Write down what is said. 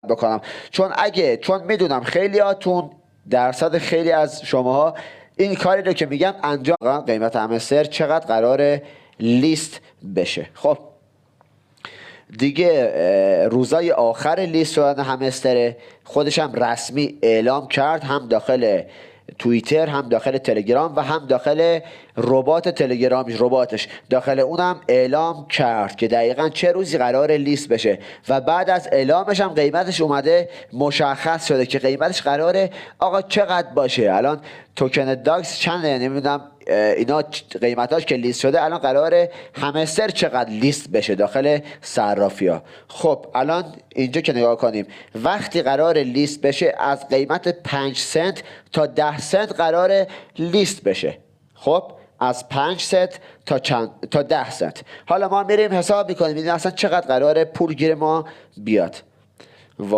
بکنم، چون میدونم خیلیاتون درصد خیلی از شماها این کاری رو که میگم انجام قیمت همستر چقدر قراره لیست بشه. خب دیگه روزای آخر لیست شدن همستر خودش هم رسمی اعلام کرد، هم داخل توییتر هم داخل تلگرام و هم داخل ربات تلگرامش، رباتش داخل اونم اعلام کرد که دقیقا چه روزی قرار لیست بشه و بعد از اعلامش هم قیمتش اومده مشخص شده که قیمتش قراره آقا چقدر باشه. الان توکن داکس چنده نمیدونم اینا قیمتاش که لیست شده، الان قراره همستر چقدر لیست بشه داخل صرافی‌ها. خب الان اینجا که نگاه کنیم وقتی قرار لیست بشه از قیمت 5 سنت تا 10 سنت قراره لیست بشه. خب از 5 سنت تا 10 سنت. حالا ما میریم حساب میکنیم ببینیم اصلا چقدر قراره پول گیر ما بیاد.